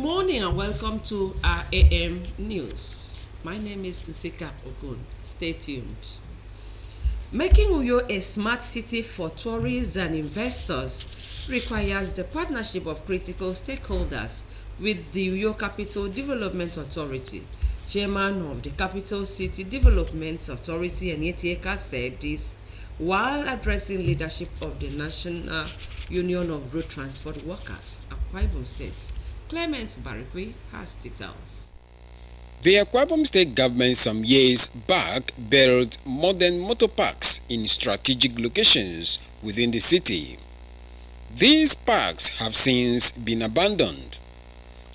morning and welcome to our AM News. My name is Nsika Ogun. Stay tuned. Making Uyo a smart city for tourists and investors requires the partnership of critical stakeholders with the Uyo Capital Development Authority. Chairman of the Capital City Development Authority, NTA, said this while addressing leadership of the National Union of Road Transport Workers, Akwa Ibom State. Clement Barikwe has details. The Akwa Ibom State government some years back built modern motor parks in strategic locations within the city. These parks have since been abandoned.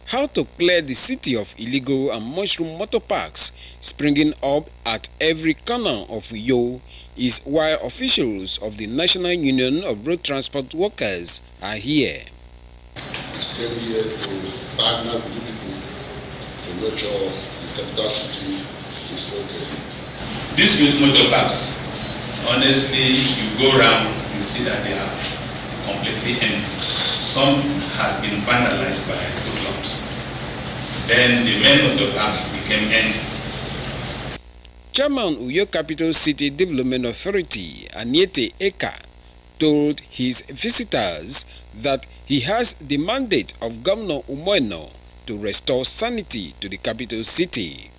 How to clear the city of illegal and mushroom motor parks springing up at every corner of Uyo is why officials of the National Union of Road Transport Workers are here. Came here to partner with you people to make sure the capital city is okay. These motor parks, honestly, you go around, you see that they are completely empty. Some has been vandalized by hoodlums. Then the main motor parks became empty. Chairman Uyo Capital City Development Authority, Anyete Eka, told his visitors that he has the mandate of Governor Umoeno to restore sanity to the capital city.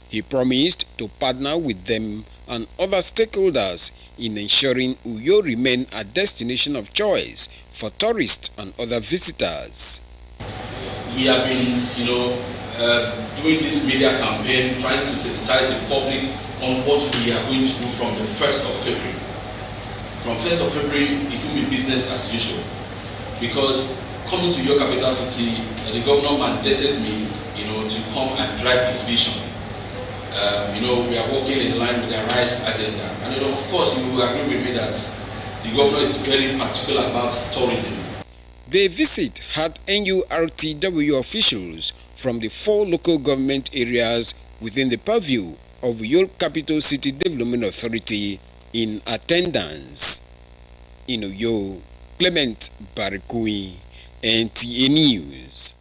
He promised to partner with them and other stakeholders in ensuring Uyo remain a destination of choice for tourists and other visitors. We have been, doing this media campaign, trying to sensitize the public on what we are going to do from the 1st of February. From 1st of February, it will be business as usual. Because coming to your capital city, the governor mandated me, to come and drive his vision. We are working in line with the RISE agenda. And of course, you will agree with me that the governor is very particular about tourism. The visit had NURTW officials from the 4 local government areas within the purview of Uyo Capital City Development Authority in attendance. In Uyo, Clement Barikwe, NTA News.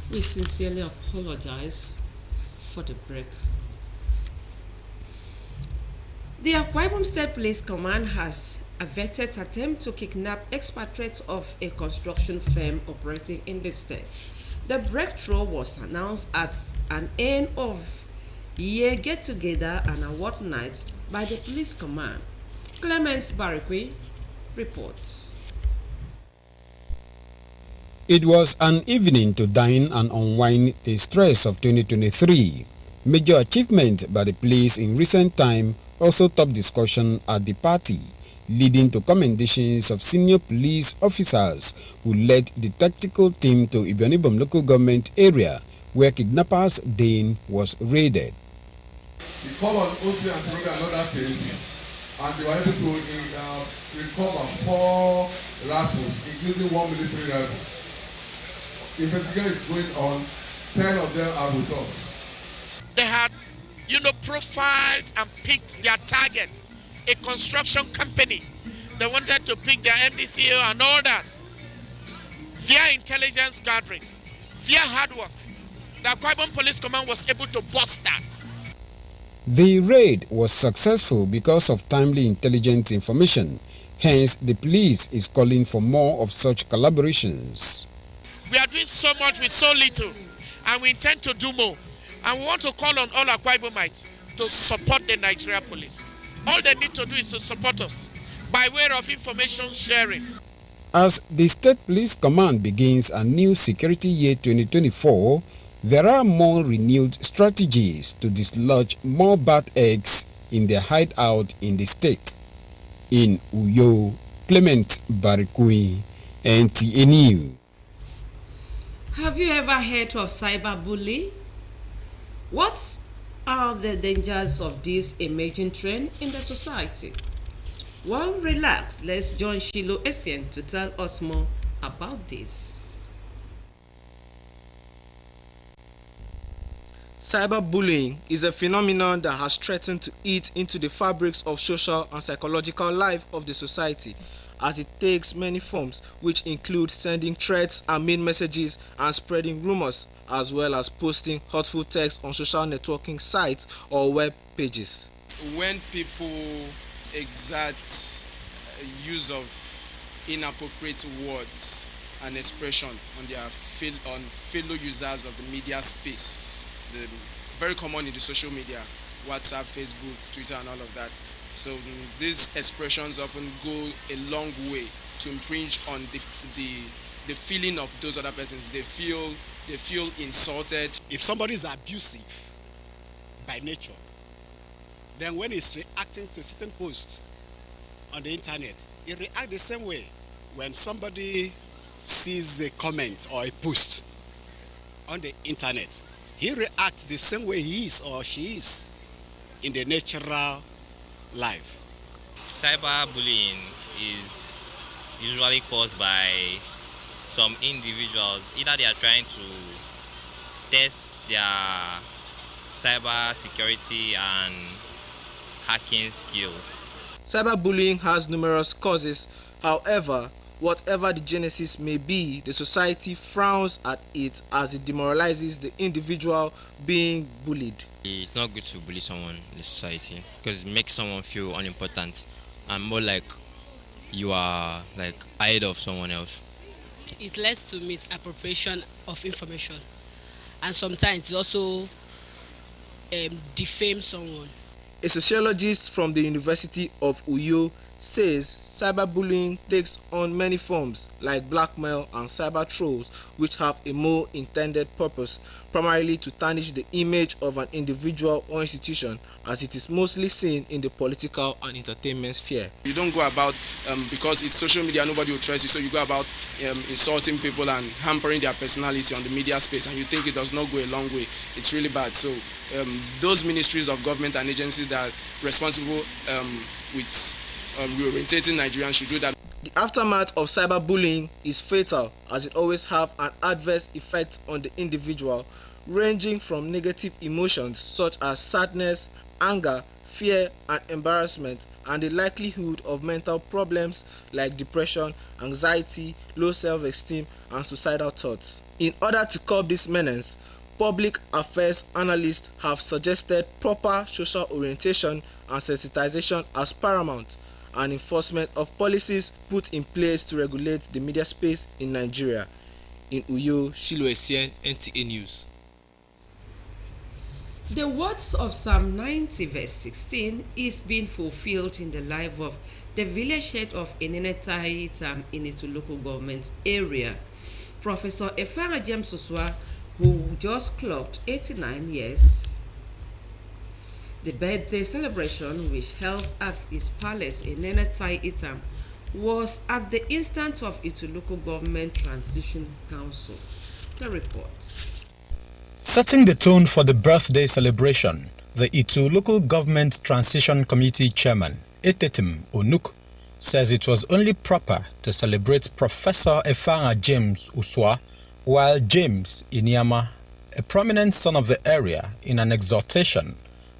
We sincerely apologize for the break. The Akwa Ibom State Police Command has averted attempt to kidnap expatriates of a construction firm operating in the state. The breakthrough was announced at an end of year get-together and award night by the Police Command. Clement Barikwe reports. It was an evening to dine and unwind the stress of 2023. Major achievement by the police in recent time also top discussion at the party, leading to commendations of senior police officers who led the tactical team to Ibom local government area where kidnappers' den was raided. We call on OC and Seroga and other things, and they were able to recover 4 rifles, including 1 military rifle. Investigation is going on. 10 of them are with us. They had profiled and picked their target, a construction company. They wanted to pick their MDCO and all that. Via intelligence gathering, via hard work, the Akwa Ibom Police Command was able to bust that. The raid was successful because of timely intelligence information. Hence, the police is calling for more of such collaborations. We are doing so much with so little, and we intend to do more. And we want to call on all Akwa Ibomites to support the Nigeria police. All they need to do is to support us by way of information sharing. As the State Police Command begins a new security year 2024, there are more renewed strategies to dislodge more bad eggs in their hideout in the state. In Uyo, Clement Barikui, NTA UYO. Have you ever heard of cyberbullying? What are the dangers of this emerging trend in the society? Well, relax. Let's join Shilo Essien to tell us more about this. Cyberbullying is a phenomenon that has threatened to eat into the fabrics of social and psychological life of the society, as it takes many forms, which include sending threats and mean messages and spreading rumors, as well as posting hurtful text on social networking sites or web pages. When people exert use of inappropriate words and expression on their fellow users of the media space, very common in the social media, WhatsApp, Facebook, Twitter, and all of that. So these expressions often go a long way to impinge on the feeling of those other persons. They feel insulted. If somebody is abusive by nature, then when he's reacting to certain posts on the internet, he reacts the same way. When somebody sees a comment or a post on the internet, he reacts the same way he is or she is in the natural life. Cyberbullying is usually caused by some individuals. Either they are trying to test their cyber security and hacking skills. Cyberbullying has numerous causes. However, whatever the genesis may be, the society frowns at it as it demoralizes the individual being bullied. It's not good to bully someone in the society because it makes someone feel unimportant and more like you are like ahead of someone else. It leads to misappropriation of information, and sometimes it also defames someone. A sociologist from the University of UYO says cyberbullying takes on many forms like blackmail and cyber trolls, which have a more intended purpose, primarily to tarnish the image of an individual or institution, as it is mostly seen in the political and entertainment sphere. You don't go about, because it's social media, nobody will trust you, so you go about insulting people and hampering their personality on the media space, and you think it does not go a long way. It's really bad. So those ministries of government and agencies that are responsible with reorientating Nigerians should do that. The aftermath of cyberbullying is fatal, as it always have an adverse effect on the individual, ranging from negative emotions such as sadness, anger, fear and embarrassment, and the likelihood of mental problems like depression, anxiety, low self-esteem and suicidal thoughts. In order to curb this menace, public affairs analysts have suggested proper social orientation and sensitization as paramount, and enforcement of policies put in place to regulate the media space in Nigeria. In Uyo, Shilo Essien, NTA News. The words of Psalm 90 verse 16 is being fulfilled in the life of the village head of Eneneta Itam in its local government area, Professor Efara James Oswa, who just clocked 89 years. The birthday celebration, which held at his palace in Eneneta Itam, was at the instance of its local government transition council. The report. Setting the tone for the birthday celebration, the Itu Local Government Transition Committee Chairman, Etetim Onuk, says it was only proper to celebrate Professor Efara James Uswa, while James Inyama, a prominent son of the area, in an exhortation,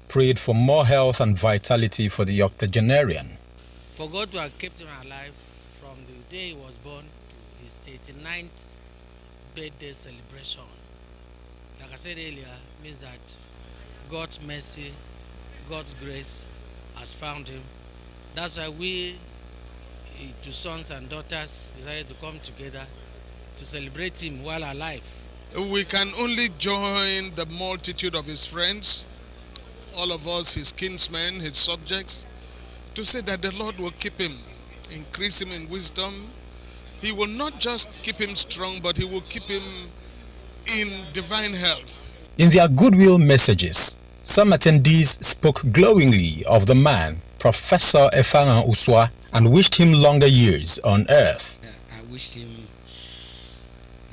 prayed for more health and vitality for the octogenarian. For God to have kept him alive from the day he was born to his 89th birthday celebration, like I said earlier, means that God's mercy, God's grace has found him. That's why we, two sons and daughters, decided to come together to celebrate him while alive. We can only join the multitude of his friends, all of us, his kinsmen, his subjects, to say that the Lord will keep him, increase him in wisdom. He will not just keep him strong, but he will keep him in divine health. In their goodwill messages, some attendees spoke glowingly of the man, Professor Efanga Uswa, and wished him longer years on earth. I wish him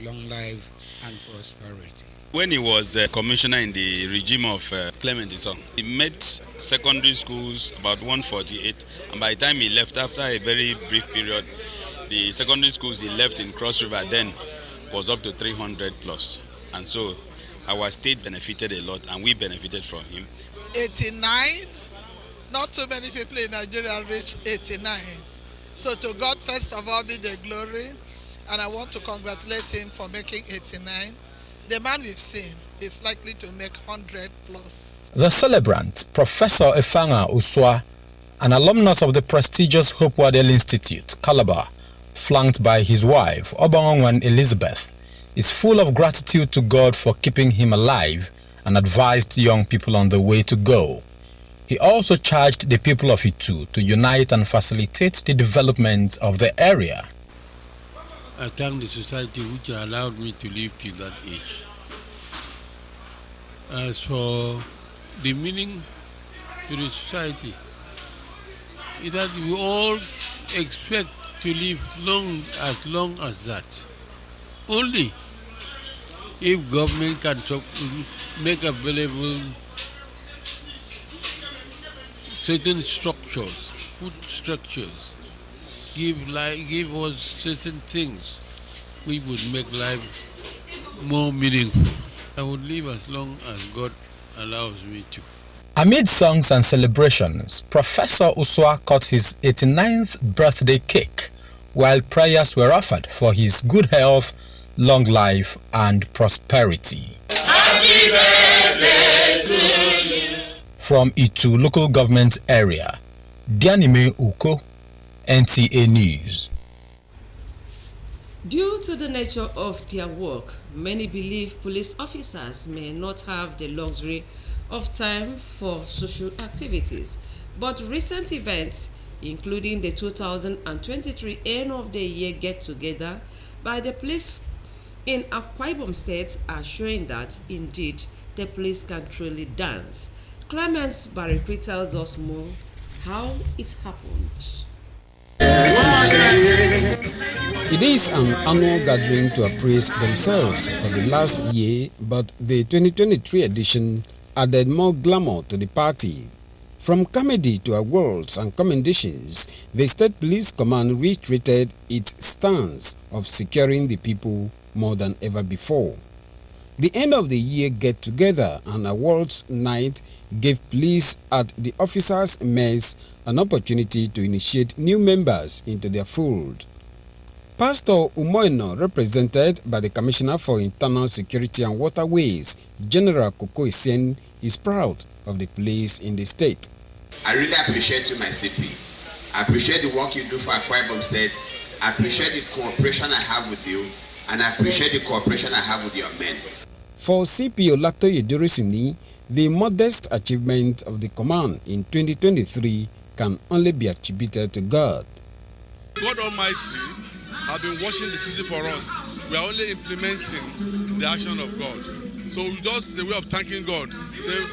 long life and prosperity. When he was a commissioner in the regime of Clement Isong, he met secondary schools about 148, and by the time he left, after a very brief period, the secondary schools he left in Cross River then was up to 300 plus. And so our state benefited a lot, and we benefited from him. 89, not too many people in Nigeria reach 89. So to God, first of all, be the glory, and I want to congratulate him for making 89. The man we've seen is likely to make 100 plus. The celebrant, Professor Efanga Uswa, an alumnus of the prestigious Hope Waddell Institute, Calabar, flanked by his wife, Obangwan Elizabeth, is full of gratitude to God for keeping him alive and advised young people on the way to go. He also charged the people of Itu to unite and facilitate the development of the area. I thank the society which allowed me to live till that age. As for the meaning to the society, is that we all expect to live long as that. Only if government can make available certain structures, food structures, give us certain things which would make life more meaningful. I would live as long as God allows me to. Amid songs and celebrations, Professor Uswa cut his 89th birthday cake, while prayers were offered for his good health, long life, and prosperity. Happy birthday to you. From Itu local government area, Dianime Uko, NTA News. Due to the nature of their work, many believe police officers may not have the luxury of time for social activities. But recent events, including the 2023 end of the year get-together by the police in Akwa Ibom State, are showing that, indeed, the police can truly dance. Clement Barikwi tells us more how it happened. It is an annual gathering to appraise themselves for the last year, but the 2023 edition added more glamour to the party. From comedy to awards and commendations, the State Police Command reiterated its stance of securing the people more than ever before. The end of the year get-together and awards night gave police at the officers' mess an opportunity to initiate new members into their fold. Pastor Umoino, represented by the Commissioner for Internal Security and Waterways, General Koko Isen, is proud of the police in the state. I really appreciate you, my CP. I appreciate the work you do for Akwa Ibom State. I appreciate the cooperation I have with you, and I appreciate the cooperation I have with your men. For CP Olato Yedurisini, the modest achievement of the command in 2023 can only be attributed to God. God Almighty has been watching the city for us. We are only implementing the action of God. So we just a way of thanking God. Say,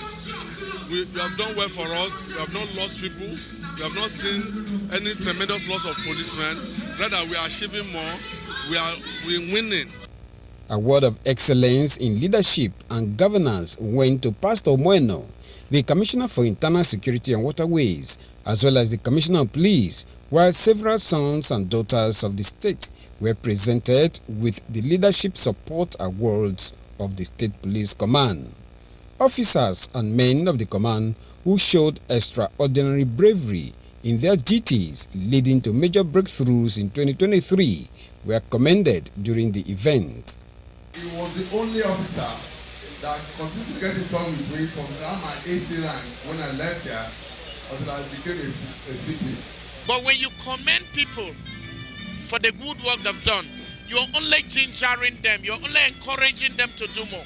we have done well for us. We have not lost people. We have not seen any tremendous loss of policemen. Rather, we are achieving more. We're winning. A word of excellence in leadership and governance went to Pastor Umoino, the Commissioner for Internal Security and Waterways, as well as the Commissioner of Police, while several sons and daughters of the state were presented with the Leadership Support Awards of the State Police Command. officers and men of the command who showed extraordinary bravery in their duties leading to major breakthroughs in 2023 were commended during the event. He was the only officer that continued to get in touch with me from around my AC rank when I left here until I became a CP. But when you commend people for the good work they've done, you're only gingering them, you're only encouraging them to do more.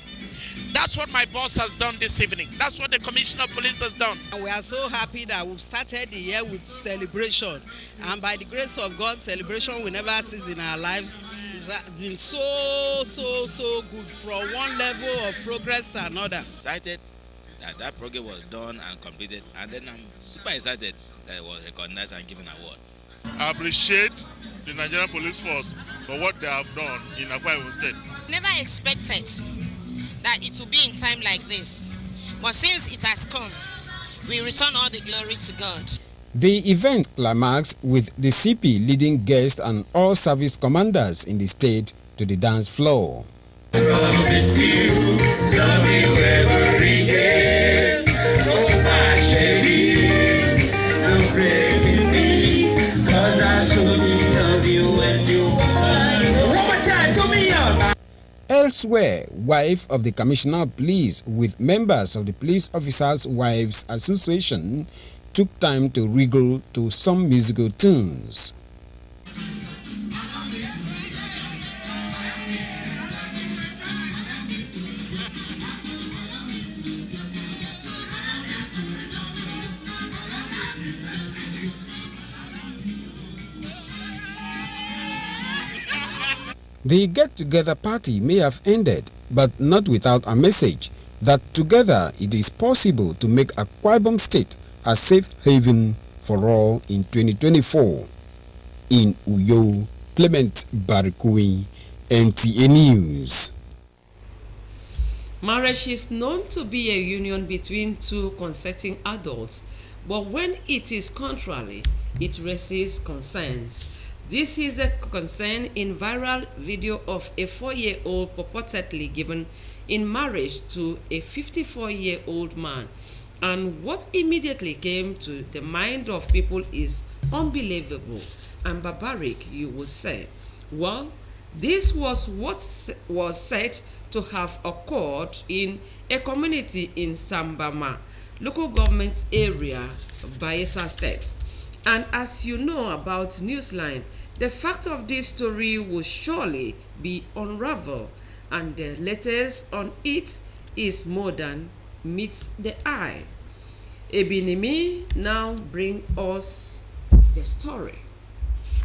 That's what my boss has done this evening. That's what the Commissioner of Police has done. And we are so happy that we've started the year with celebration. And by the grace of God, celebration we never cease in our lives. It's been so good from one level of progress to another. Excited that program was done and completed, and then I'm super excited that it was recognized and given an award. I appreciate the Nigerian Police Force for what they have done in Akwa Ibom State. Never expected that it will be in time like this, but since it has come, we return all the glory to God. The event climaxed with the CP leading guests and all service commanders in the state to the dance floor. Elsewhere, wife of the Commissioner of Police with members of the Police Officers' Wives Association took time to wriggle to some musical tunes. The get-together party may have ended, but not without a message that together it is possible to make Akwa Ibom State a safe haven for all in 2024. In Uyo, Clement Barikui, NTA News. Marriage is known to be a union between two consenting adults, but when it is contrary, it raises concerns. This is a concern in viral video of a 4-year-old purportedly given in marriage to a 54-year-old man. And what immediately came to the mind of people is unbelievable and barbaric, you will say. Well, this was what was said to have occurred in a community in Sambama, local government area, Bayelsa State. And as you know about Newsline, the fact of this story will surely be unraveled, and the latest on it is more than meets the eye. Ebinimi now bring us the story.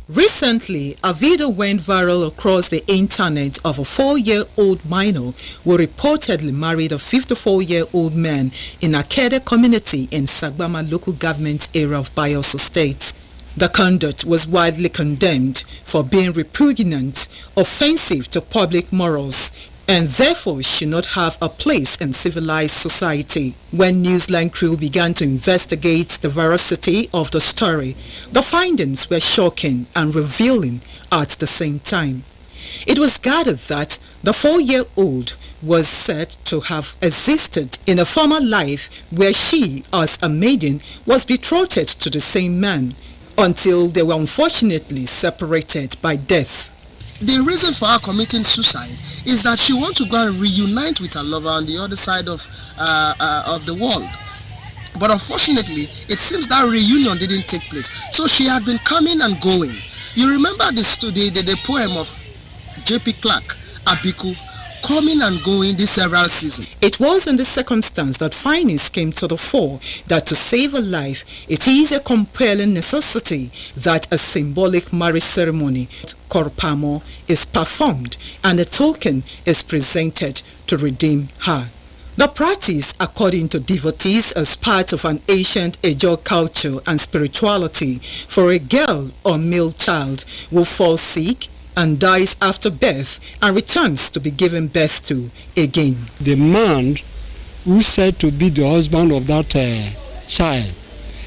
Recently, a video went viral across the internet of a 4-year-old minor who reportedly married a 54-year-old man in Akede community in Sagbama local government area of Bayelsa State. The conduct was widely condemned for being repugnant, offensive to public morals, and therefore should not have a place in civilized society. When Newsline crew began to investigate the veracity of the story, the findings were shocking and revealing at the same time. It was gathered that the 4-year-old was said to have existed in a former life where she, as a maiden, was betrothed to the same man until they were unfortunately separated by death. The reason for her committing suicide is that she wants to go and reunite with her lover on the other side of the world. But unfortunately, it seems that reunion didn't take place. So she had been coming and going. You remember the poem of J.P. Clark, Abiku, coming and going this several seasons. It was in this circumstance that findings came to the fore that to save a life, it is a compelling necessity that a symbolic marriage ceremony, Korpamo, is performed and a token is presented to redeem her. The practice, according to devotees, is part of an ancient Ejo culture and spirituality for a girl or male child who falls sick and dies after birth and returns to be given birth to again. The man who said to be the husband of that child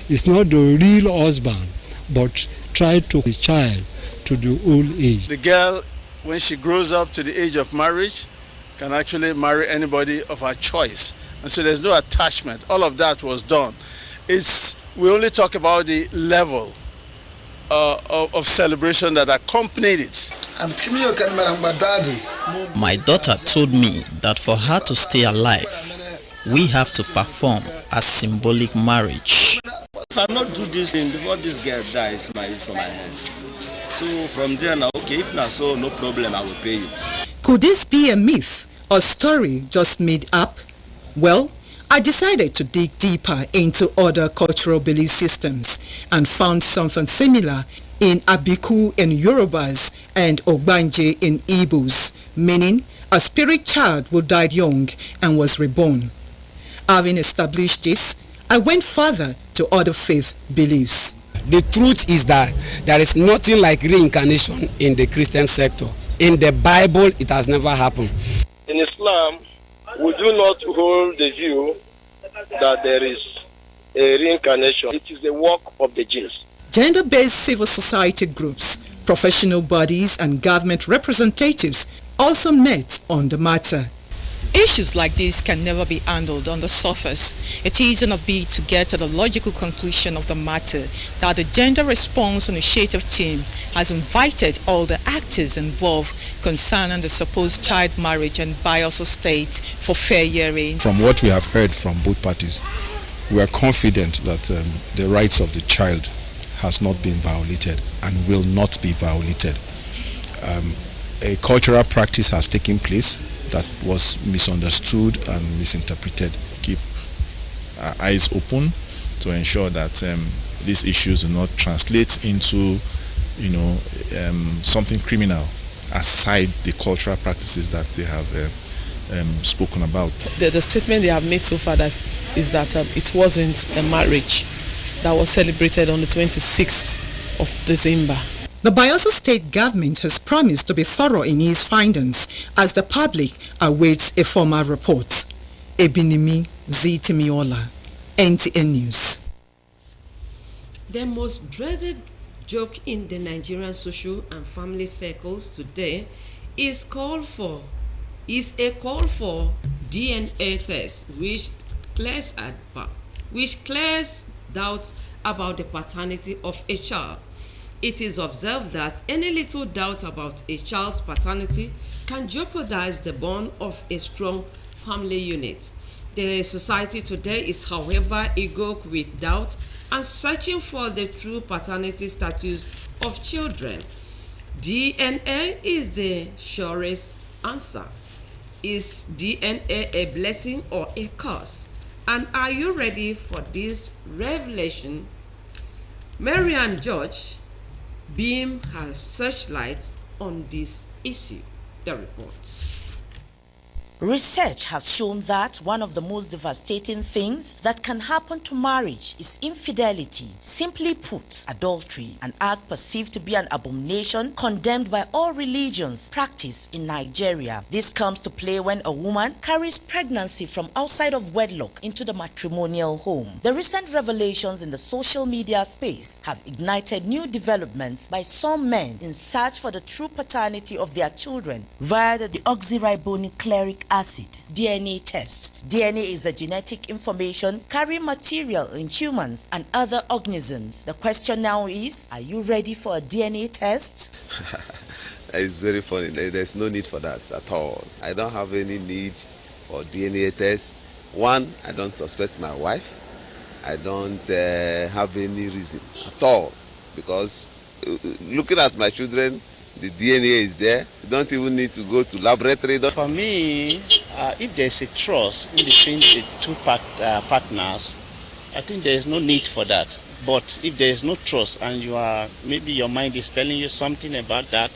is not the real husband, but tried to the child to the old age. The girl, when she grows up to the age of marriage, can actually marry anybody of her choice and so there's no attachment. All of that was done. We only talk about the level of celebration that accompanied it. My daughter told me that for her to stay alive, we have to perform a symbolic marriage. If I not do this thing before this girl dies, it's for my head. So from there now, okay, if not so, no problem, I will pay you. Could this be a myth or story just made up? Well, I decided to dig deeper into other cultural belief systems and found something similar in Abiku in Yorubas and Ogbanje in Igbos, meaning a spirit child who died young and was reborn. Having established this, I went further to other faith beliefs. The truth is that there is nothing like reincarnation in the Christian sector. In the Bible, it has never happened. In Islam, we do not hold the view that there is a reincarnation. It is the work of the jinns. Gender-based civil society groups, professional bodies and government representatives also met on the matter. Issues like this can never be handled on the surface. It is an bid to get to the logical conclusion of the matter that the Gender Response Initiative team has invited all the actors involved concerning the supposed child marriage and Bayelsa State for fair hearing. From what we have heard from both parties, we are confident that the rights of the child has not been violated and will not be violated. A cultural practice has taken place that was misunderstood and misinterpreted. Keep our eyes open to ensure that these issues do not translate into, something criminal aside the cultural practices that they have spoken about. The statement they have made so far is that it wasn't a marriage that was celebrated on the 26th of December. The Bayelsa State government has promised to be thorough in its findings as the public awaits a formal report. Ebinimi Zitimiola, NTA News. The most dreaded joke in the Nigerian social and family circles today is a call for DNA test which clears doubts about the paternity of a child. It is observed that any little doubt about a child's paternity can jeopardize the bond of a strong family unit. The society today is, however, eager with doubt and searching for the true paternity status of children. DNA is the surest answer. Is DNA a blessing or a curse? And are you ready for this revelation? Marian George beam her searchlight on this issue. The report. Research has shown that one of the most devastating things that can happen to marriage is infidelity. Simply put, adultery, an act perceived to be an abomination condemned by all religions practiced in Nigeria. This comes to play when a woman carries pregnancy from outside of wedlock into the matrimonial home. The recent revelations in the social media space have ignited new developments by some men in search for the true paternity of their children via the deoxyribonucleic acid DNA test. DNA is the genetic information carrying material in humans and other organisms. The question now is, are you ready for a DNA test? It's very funny. There's no need for that at all. I don't have any need for DNA test. One, I don't suspect my wife. I don't have any reason at all, because looking at my children, the DNA is there. You don't even need to go to laboratory. For me, if there's a trust in between the two partners, I think there is no need for that. But if there is no trust and maybe your mind is telling you something about that,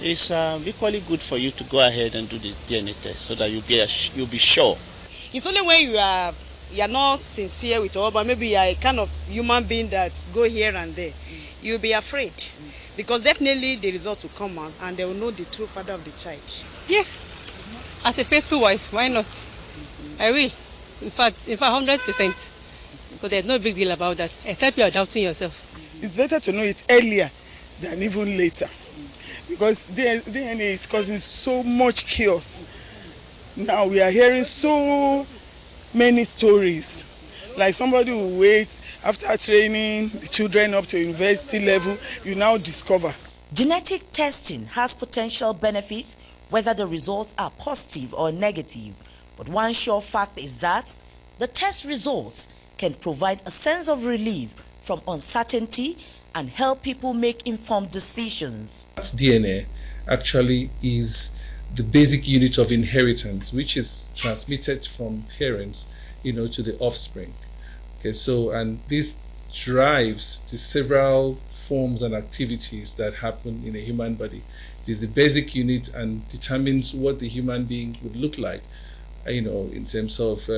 it's equally good for you to go ahead and do the DNA test so that you'll be sure. It's only when you are not sincere with all, but maybe you are a kind of human being that go here and there, you'll be afraid. Because definitely the results will come out and they will know the true father of the child. Yes, as a faithful wife, why not? I will. In fact, 100%. Because there's no big deal about that, except you are doubting yourself. It's better to know it earlier than even later. Because DNA is causing so much chaos. Now we are hearing so many stories. Like somebody will wait after training the children up to university level, you now discover. Genetic testing has potential benefits whether the results are positive or negative, but one sure fact is that the test results can provide a sense of relief from uncertainty and help people make informed decisions. DNA actually is the basic unit of inheritance, which is transmitted from parents, to the offspring. Okay, so and this drives the several forms and activities that happen in a human body. It is the basic unit and determines what the human being would look like, in terms of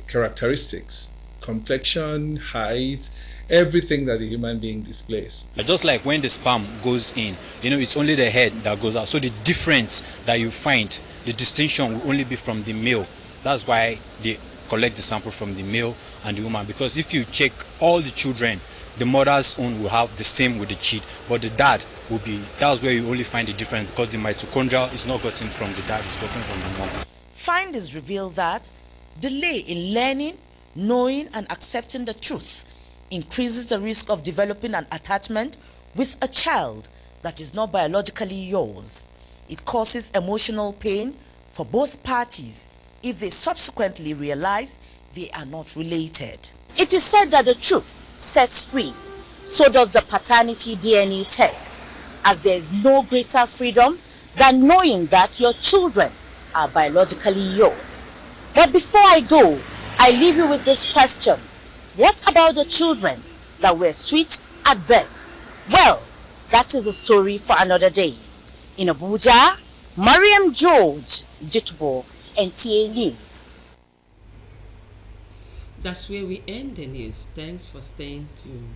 characteristics, complexion, height, everything that a human being displays. Just like when the sperm goes in, it's only the head that goes out. So the difference that you find, the distinction will only be from the male. That's why they collect the sample from the male and the woman. Because if you check all the children, the mother's own will have the same with the child, but the dad will be, that's where you only find the difference, because the mitochondria is not gotten from the dad, it's gotten from the mom. Findings reveal that delay in learning, knowing and accepting the truth increases the risk of developing an attachment with a child that is not biologically yours. It causes emotional pain for both parties if they subsequently realize they are not related. It is said that the truth sets free. So does the paternity DNA test, as there is no greater freedom than knowing that your children are biologically yours. But before I go, I leave you with this question. What about the children that were switched at birth? Well, that is a story for another day. In Abuja, Mariam George, Jitubo, NTA News. That's where we end the news. Thanks for staying tuned.